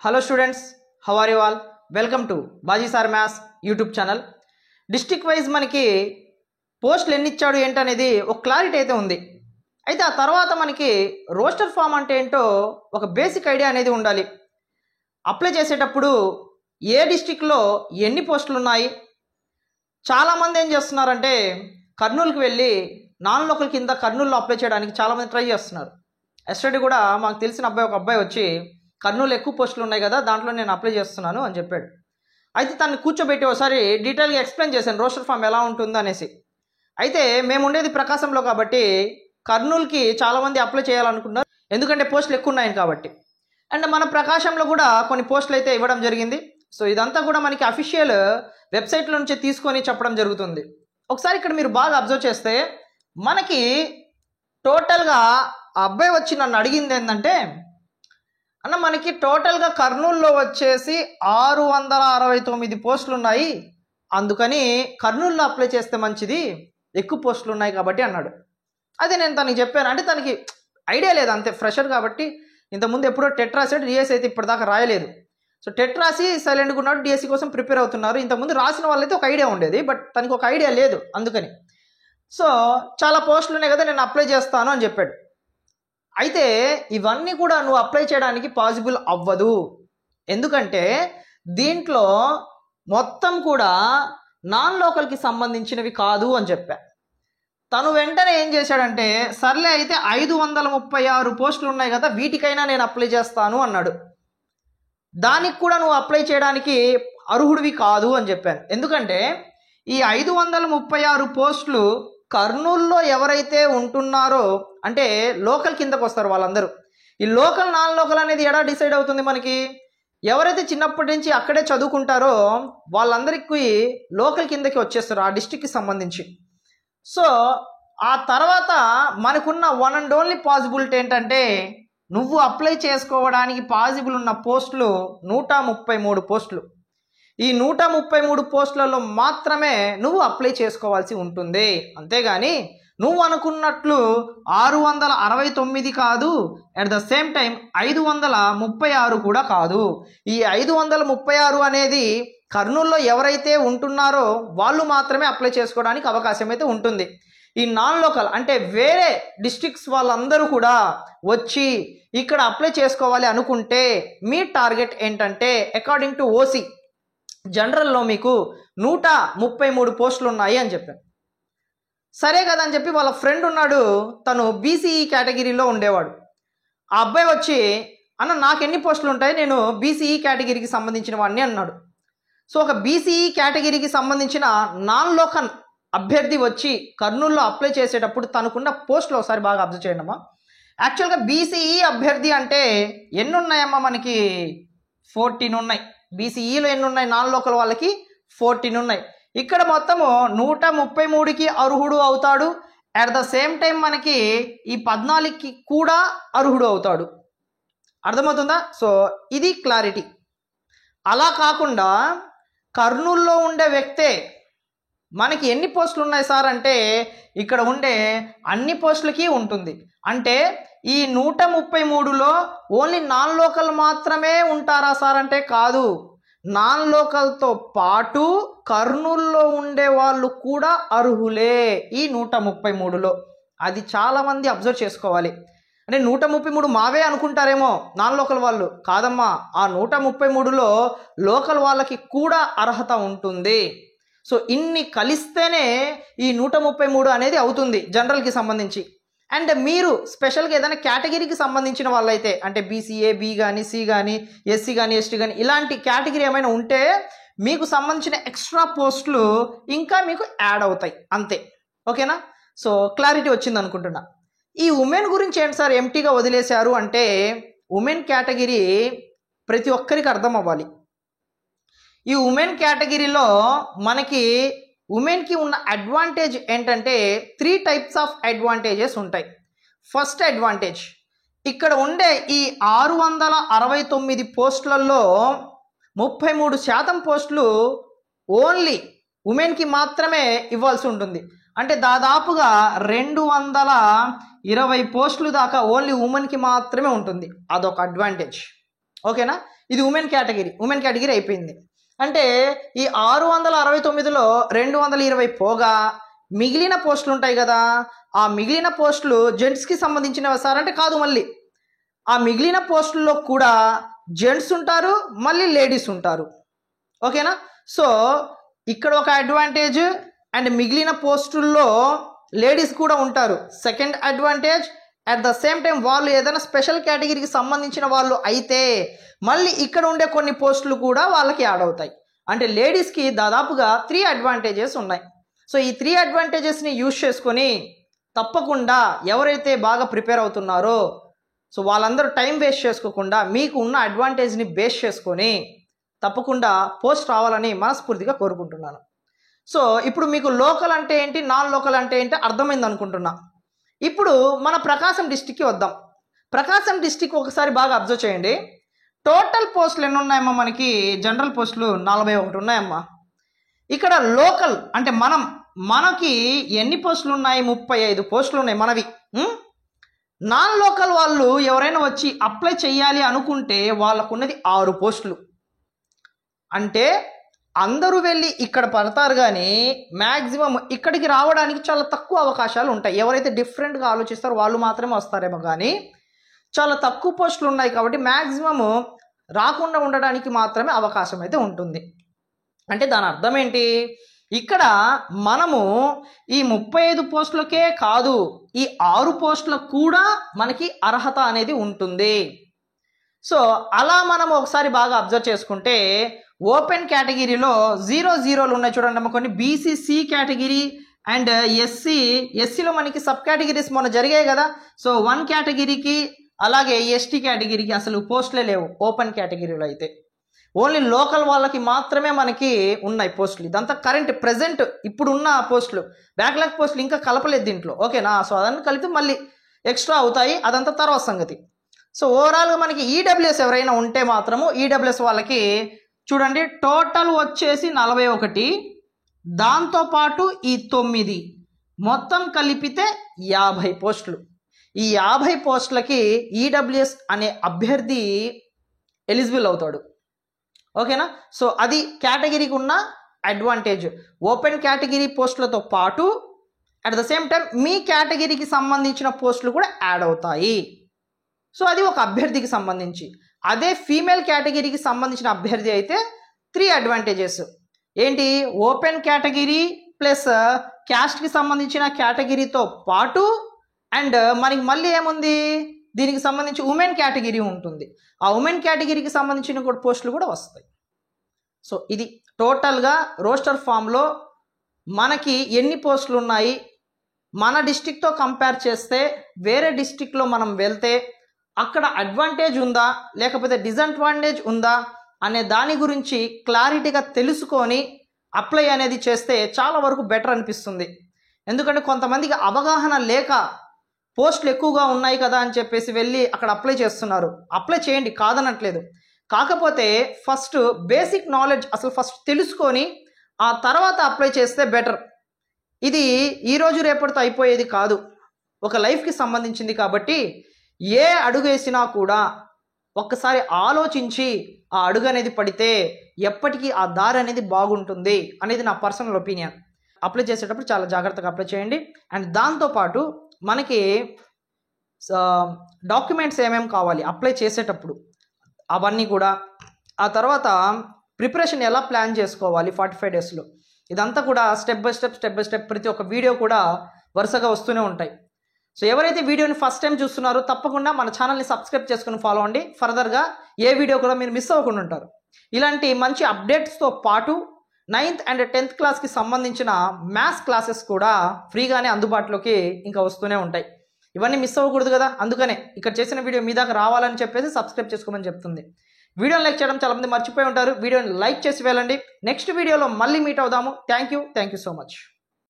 Hello students, how are you all? Welcome to Baji Sir Maths YouTube channel. District wise మనకి పోస్టులు ఎన్ని ఇచ్చాడు ఏంటనేది ఒక క్లారిటీ అయితే ఉంది. అయితే ఆ తర్వాత మనకి రోస్టర్ ఫామ్ అంటే ఏంటో ఒక బేసిక్ ఐడియా అనేది ఉండాలి. అప్లై చేసేటప్పుడు ఏ డిస్ట్రిక్ట్లో ఎన్ని పోస్టులు ఉన్నాయి, చాలామంది ఏం చేస్తున్నారంటే కర్నూలుకి వెళ్ళి నాన్ లోకల్ కింద కర్నూలులో అప్లై చేయడానికి చాలామంది ట్రై చేస్తున్నారు. ఎస్టర్డే కూడా మాకు తెలిసిన ఒక అబ్బాయి వచ్చి కర్నూలు ఎక్కువ పోస్టులు ఉన్నాయి కదా, దాంట్లో నేను అప్లై చేస్తున్నాను అని చెప్పాడు. అయితే తను కూర్చోబెట్టి ఒకసారి డీటెయిల్గా ఎక్స్ప్లెయిన్ చేశాను రోస్టర్ ఫామ్ ఎలా ఉంటుంది అనేసి. అయితే మేము ఉండేది ప్రకాశంలో కాబట్టి కర్నూలుకి చాలామంది అప్లై చేయాలనుకున్నారు, ఎందుకంటే పోస్టులు ఎక్కువ ఉన్నాయి కాబట్టి. అండ్ మన ప్రకాశంలో కూడా కొన్ని పోస్టులు అయితే ఇవ్వడం జరిగింది. సో ఇదంతా కూడా మనకి అఫీషియల్ వెబ్సైట్లో నుంచి తీసుకొని చెప్పడం జరుగుతుంది. ఒకసారి ఇక్కడ మీరు బాగా అబ్జర్వ్ చేస్తే మనకి టోటల్గా ఆ అబ్బాయి వచ్చి నన్ను అడిగింది ఏంటంటే, అన్న మనకి టోటల్గా కర్నూలులో వచ్చేసి 669 పోస్టులు ఉన్నాయి, అందుకని కర్నూలులో అప్లై చేస్తే మంచిది, ఎక్కువ పోస్టులు ఉన్నాయి కాబట్టి అన్నాడు. అదే నేను తనకి చెప్పాను. అంటే తనకి ఐడియా లేదు, అంతే, ఫ్రెషర్ కాబట్టి. ఇంతకుముందు ఎప్పుడో టెట్ రాసాడు, డిఎస్సి అయితే ఇప్పటిదాకా రాయలేదు. సో టెట్ రాసి సైలెంట్గా ఉన్నాడు, డిఎస్సి కోసం ప్రిపేర్ అవుతున్నారు. ఇంతకుముందు రాసిన వాళ్ళైతే ఒక ఐడియా ఉండేది, బట్ తనకి ఒక ఐడియా లేదు, అందుకని. సో చాలా పోస్టులు ఉన్నాయి కదా, నేను అప్లై చేస్తాను అని చెప్పాడు. అయితే ఇవన్నీ కూడా నువ్వు అప్లై చేయడానికి పాసిబుల్ అవ్వదు, ఎందుకంటే దీంట్లో మొత్తం కూడా నాన్ లోకల్కి సంబంధించినవి కాదు అని చెప్పా. తను వెంటనే ఏం చేశాడంటే, సర్లే అయితే 536 పోస్టులు ఉన్నాయి కదా, వీటికైనా నేను అప్లై చేస్తాను అన్నాడు. దానికి కూడా నువ్వు అప్లై చేయడానికి అర్హుడివి కాదు అని చెప్పాను. ఎందుకంటే ఈ 536 పోస్టులు కర్నూలులో ఎవరైతే ఉంటున్నారో, అంటే లోకల్ కిందకు వస్తారు వాళ్ళందరూ. ఈ లోకల్ నాన్ లోకల్ అనేది ఎలా డిసైడ్ అవుతుంది మనకి? ఎవరైతే చిన్నప్పటి నుంచి అక్కడే చదువుకుంటారో వాళ్ళందరికీ లోకల్ కిందకి వచ్చేస్తారు ఆ డిస్ట్రిక్ట్కి సంబంధించి. సో ఆ తర్వాత మనకున్న వన్ అండ్ ఓన్లీ పాసిబిలిటీ ఏంటంటే, నువ్వు అప్లై చేసుకోవడానికి పాసిబుల్ ఉన్న పోస్టులు 133 పోస్టులు. ఈ 133 పోస్టులలో మాత్రమే నువ్వు అప్లై చేసుకోవాల్సి ఉంటుంది. అంతేగాని నువ్వు అనుకున్నట్లు 669 కాదు, అట్ ద సేమ్ టైం 536 కూడా కాదు. ఈ 536 అనేది కర్నూలులో ఎవరైతే ఉంటున్నారో వాళ్ళు మాత్రమే అప్లై చేసుకోవడానికి అవకాశం అయితే ఉంటుంది. ఈ నాన్ లోకల్ అంటే వేరే డిస్ట్రిక్ట్స్ వాళ్ళందరూ కూడా వచ్చి ఇక్కడ అప్లై చేసుకోవాలి అనుకుంటే మీ టార్గెట్ ఏంటంటే, అకార్డింగ్ టు ఓసీ జనరల్లో మీకు 133 పోస్టులు ఉన్నాయి అని చెప్పాను. సరే కదా అని చెప్పి వాళ్ళ ఫ్రెండ్ ఉన్నాడు, తను బీసీఈ కేటగిరీలో ఉండేవాడు. ఆ అబ్బాయి వచ్చి, అన్న నాకు ఎన్ని పోస్టులు ఉంటాయి, నేను బీసీఈ కేటగిరీకి సంబంధించిన వాడిని అన్నాడు. సో ఒక బీసీఈ కేటగిరీకి సంబంధించిన నాన్ లోకల్ అభ్యర్థి వచ్చి కర్నూలులో అప్లై చేసేటప్పుడు తనకున్న పోస్టులు ఒకసారి బాగా అబ్జర్వ్ చేయండి అమ్మా. యాక్చువల్గా బీసీఈ అభ్యర్థి అంటే ఎన్ని ఉన్నాయమ్మా మనకి? 14 ఉన్నాయి. బీసీఈలో ఎన్ని ఉన్నాయి? నాన్ లోకల్ వాళ్ళకి 14 ఉన్నాయి. ఇక్కడ మొత్తము 133కి అర్హుడు అవుతాడు. అట్ ద సేమ్ టైం మనకి ఈ 14కి కూడా అర్హుడు అవుతాడు. అర్థమవుతుందా? సో ఇది క్లారిటీ. అలా కాకుండా కర్నూలులో ఉండే వ్యక్తే మనకి ఎన్ని పోస్టులు ఉన్నాయి సార్ అంటే, ఇక్కడ ఉండే అన్ని పోస్టులకి ఉంటుంది. అంటే ఈ 133లో ఓన్లీ నాన్ లోకల్ మాత్రమే ఉంటారా సార్ అంటే కాదు, నాన్ లోకల్తో పాటు కర్నూలులో ఉండే వాళ్ళు కూడా అర్హులే ఈ 133లో. అది చాలామంది అబ్జర్వ్ చేసుకోవాలి. అంటే 133 మావే అనుకుంటారేమో నాన్ లోకల్ వాళ్ళు, కాదమ్మా, ఆ 133లో లోకల్ వాళ్ళకి కూడా అర్హత ఉంటుంది. సో ఇన్ని కలిస్తేనే ఈ 133 అనేది అవుతుంది జనరల్కి సంబంధించి. అండ్ మీరు స్పెషల్గా ఏదైనా కేటగిరీకి సంబంధించిన వాళ్ళైతే, అంటే బీసీఏ, బి కానీ, సి కానీ, ఎస్సీ కానీ, ఎస్టీ కానీ, ఇలాంటి కేటగిరీ ఏమైనా ఉంటే మీకు సంబంధించిన ఎక్స్ట్రా పోస్టులు ఇంకా మీకు యాడ్ అవుతాయి, అంతే. ఓకేనా? సో క్లారిటీ వచ్చింది అనుకుంటున్నా. ఈ ఉమెన్ గురించి ఏంటి సార్ ఎంటీగా వదిలేశారు అంటే, ఉమెన్ కేటగిరీ ప్రతి ఒక్కరికి అర్థం అవ్వాలి. ఈ ఉమెన్ కేటగిరీలో మనకి ఉమెన్కి ఉన్న అడ్వాంటేజ్ ఏంటంటే 3 టైప్స్ ఆఫ్ అడ్వాంటేజెస్ ఉంటాయి. ఫస్ట్ అడ్వాంటేజ్, ఇక్కడ ఉండే ఈ 669 పోస్టులలో 33% పోస్టులు ఓన్లీ ఉమెన్కి మాత్రమే ఇవ్వాల్సి ఉంటుంది. అంటే దాదాపుగా 220 పోస్టులు దాకా ఓన్లీ ఉమెన్కి మాత్రమే ఉంటుంది. అదొక అడ్వాంటేజ్. ఓకేనా, ఇది ఉమెన్ కేటగిరీ అయిపోయింది. అంటే ఈ 669లో 220 పోగా మిగిలిన పోస్టులు ఉంటాయి కదా, ఆ మిగిలిన పోస్టులు జెంట్స్కి సంబంధించినవి సార్ అంటే కాదు, మళ్ళీ ఆ మిగిలిన పోస్టుల్లో కూడా జెంట్స్ ఉంటారు, మళ్ళీ లేడీస్ ఉంటారు. ఓకేనా, సో ఇక్కడ ఒక అడ్వాంటేజ్, అండ్ మిగిలిన పోస్టుల్లో లేడీస్ కూడా ఉంటారు. Second advantage, at the same time వాళ్ళు ఏదైనా స్పెషల్ కేటగిరీకి సంబంధించిన వాళ్ళు అయితే మళ్ళీ ఇక్కడ ఉండే కొన్ని పోస్టులు కూడా వాళ్ళకి యాడ్ అవుతాయి. అంటే లేడీస్కి దాదాపుగా 3 అడ్వాంటేజెస్ ఉన్నాయి. సో ఈ 3 అడ్వాంటేజెస్ని యూజ్ చేసుకొని తప్పకుండా ఎవరైతే బాగా ప్రిపేర్ అవుతున్నారో సో వాళ్ళందరూ టైం వేస్ట్ చేసుకోకుండా మీకు ఉన్న అడ్వాంటేజ్ని బేస్ చేసుకొని తప్పకుండా పోస్ట్ రావాలని మనస్ఫూర్తిగా కోరుకుంటున్నాను. సో ఇప్పుడు మీకు లోకల్ అంటే ఏంటి, నాన్ లోకల్ అంటే ఏంటి అర్థమైంది అనుకుంటున్నా. ఇప్పుడు మన ప్రకాశం డిస్టిక్కి వద్దాం. ప్రకాశం డిస్టిక్ ఒకసారి బాగా అబ్జర్వ్ చేయండి. టోటల్ పోస్టులు ఎన్ని ఉన్నాయమ్మా మనకి? జనరల్ పోస్టులు 41 ఉన్నాయమ్మా. ఇక్కడ లోకల్ అంటే మనకి ఎన్ని పోస్టులు ఉన్నాయి? 35 పోస్టులు ఉన్నాయి మనవి. నాన్ లోకల్ వాళ్ళు ఎవరైనా వచ్చి అప్లై చేయాలి అనుకుంటే వాళ్ళకు ఉన్నది 6 పోస్టులు. అంటే అందరూ వెళ్ళి ఇక్కడ పడతారు, కానీ మ్యాక్సిమం ఇక్కడికి రావడానికి చాలా తక్కువ అవకాశాలు ఉంటాయి. ఎవరైతే డిఫరెంట్గా ఆలోచిస్తారో వాళ్ళు మాత్రమే వస్తారేమో, కానీ చాలా తక్కువ పోస్టులు ఉన్నాయి కాబట్టి మ్యాక్సిమము రాకుండా ఉండడానికి మాత్రమే అవకాశం అయితే ఉంటుంది. అంటే దాని అర్థం ఏంటి? ఇక్కడ మనము ఈ 35 పోస్టులకే కాదు, ఈ 6 పోస్టులకు కూడా మనకి అర్హత అనేది ఉంటుంది. సో అలా మనం ఒకసారి బాగా అబ్జర్వ్ చేసుకుంటే ఓపెన్ కేటగిరీలో 0-0లు ఉన్నాయి చూడండి. కొన్ని బీసీసీ కేటగిరీ అండ్ ఎస్సీలో మనకి సబ్ కేటగిరీస్ మొన్న జరిగాయి కదా. సో 1 కేటగిరీకి అలాగే ఎస్టీ కేటగిరీకి అసలు పోస్టులే లేవు. ఓపెన్ కేటగిరీలో అయితే ఓన్లీ లోకల్ వాళ్ళకి మాత్రమే మనకి ఉన్నాయి పోస్టులు. ఇదంతా కరెంట్ ప్రెజెంట్ ఇప్పుడున్న పోస్టులు, బ్యాక్లాగ్ పోస్టులు ఇంకా కలపలేదు దీంట్లో. ఓకేనా, సో అదన్నీ కలిపి మళ్ళీ ఎక్స్ట్రా అవుతాయి, అదంతా తర్వాత సంగతి. సో ఓవరాల్గా మనకి ఈడబ్ల్యూఎస్ ఎవరైనా ఉంటే మాత్రము ఈడబ్ల్యూఎస్ వాళ్ళకి చూడండి టోటల్ వచ్చేసి 41, దాంతోపాటు ఈ 9 మొత్తం కలిపితే 50 పోస్టులు. ఈ 50 పోస్టులకి ఈడబ్ల్యూఎస్ అనే అభ్యర్థి ఎలిజిబుల్ అవుతాడు. ఓకేనా, సో అది కేటగిరీకి ఉన్న అడ్వాంటేజ్. ఓపెన్ కేటగిరీ పోస్టులతో పాటు అట్ ద సేమ్ టైం మీ కేటగిరీకి సంబంధించిన పోస్టులు కూడా యాడ్ అవుతాయి. సో అది ఒక అభ్యర్థికి సంబంధించి. అదే ఫీమేల్ కేటగిరీకి సంబంధించిన అభ్యర్థి అయితే 3 అడ్వాంటేజెస్ ఏంటి? ఓపెన్ కేటగిరీ ప్లస్ క్యాస్ట్కి సంబంధించిన కేటగిరీతో పాటు అండ్ మనకి మళ్ళీ ఏముంది, దీనికి సంబంధించి ఉమెన్ కేటగిరీ ఉంటుంది. ఆ ఉమెన్ కేటగిరీకి సంబంధించిన కూడా పోస్టులు కూడా వస్తాయి. సో ఇది టోటల్గా రోస్టర్ ఫామ్లో మనకి ఎన్ని పోస్టులు ఉన్నాయి, మన డిస్టిక్తో కంపేర్ చేస్తే వేరే డిస్టిక్లో మనం వెళ్తే అక్కడ అడ్వాంటేజ్ ఉందా లేకపోతే డిసడ్వాంటేజ్ ఉందా అనే దాని గురించి క్లారిటీగా తెలుసుకొని అప్లై అనేది చేస్తే చాలా వరకు బెటర్ అనిపిస్తుంది. ఎందుకంటే కొంతమందికి అవగాహన లేక పోస్టులు ఎక్కువగా ఉన్నాయి కదా అని చెప్పేసి వెళ్ళి అక్కడ అప్లై చేస్తున్నారు. అప్లై చేయండి, కాదనట్లేదు. కాకపోతే ఫస్ట్ బేసిక్ నాలెడ్జ్ అసలు ఫస్ట్ తెలుసుకొని ఆ తర్వాత అప్లై చేస్తే బెటర్. ఇది ఈరోజు రేపటితో అయిపోయేది కాదు, ఒక లైఫ్కి సంబంధించింది. కాబట్టి ఏ అడుగు వేసినా కూడా ఒక్కసారి ఆలోచించి ఆ అడుగు అనేది పడితే ఎప్పటికీ ఆ దారి అనేది బాగుంటుంది అనేది నా పర్సనల్ ఒపీనియన్. అప్లై చేసేటప్పుడు చాలా జాగ్రత్తగా అప్లై చేయండి. అండ్ దాంతోపాటు మనకి డాక్యుమెంట్స్ ఏమేమి కావాలి అప్లై చేసేటప్పుడు అవన్నీ కూడా, ఆ తర్వాత ప్రిపరేషన్ ఎలా ప్లాన్ చేసుకోవాలి 45 డేస్లో, ఇదంతా కూడా స్టెప్ బై స్టెప్ ప్రతి ఒక్క వీడియో కూడా వరుసగా వస్తూనే ఉంటాయి. సో ఎవరైతే వీడియోని ఫస్ట్ టైం చూస్తున్నారో తప్పకుండా మన ఛానల్ని సబ్స్క్రైబ్ చేసుకుని ఫాలో అవ్వండి. ఫర్దర్గా ఏ వీడియో కూడా మీరు మిస్ అవ్వకుండా ఉంటారు. ఇలాంటి మంచి అప్డేట్స్తో పాటు 9th and 10th క్లాస్కి సంబంధించిన మ్యాథ్స్ క్లాసెస్ కూడా ఫ్రీగానే అందుబాటులోకి ఇంకా వస్తూనే ఉంటాయి. ఇవన్నీ మిస్ అవ్వకూడదు కదా, అందుకనే ఇక్కడ చేసిన వీడియో మీ దాకా రావాలని చెప్పేసి సబ్స్క్రైబ్ చేసుకోమని చెప్తుంది. వీడియోని లైక్ చేయడం చాలామంది మర్చిపోయి ఉంటారు. వీడియోని లైక్ చేసి వెళ్ళండి. నెక్స్ట్ వీడియోలో మళ్ళీ మీట్ అవుదాము. Thank you so much.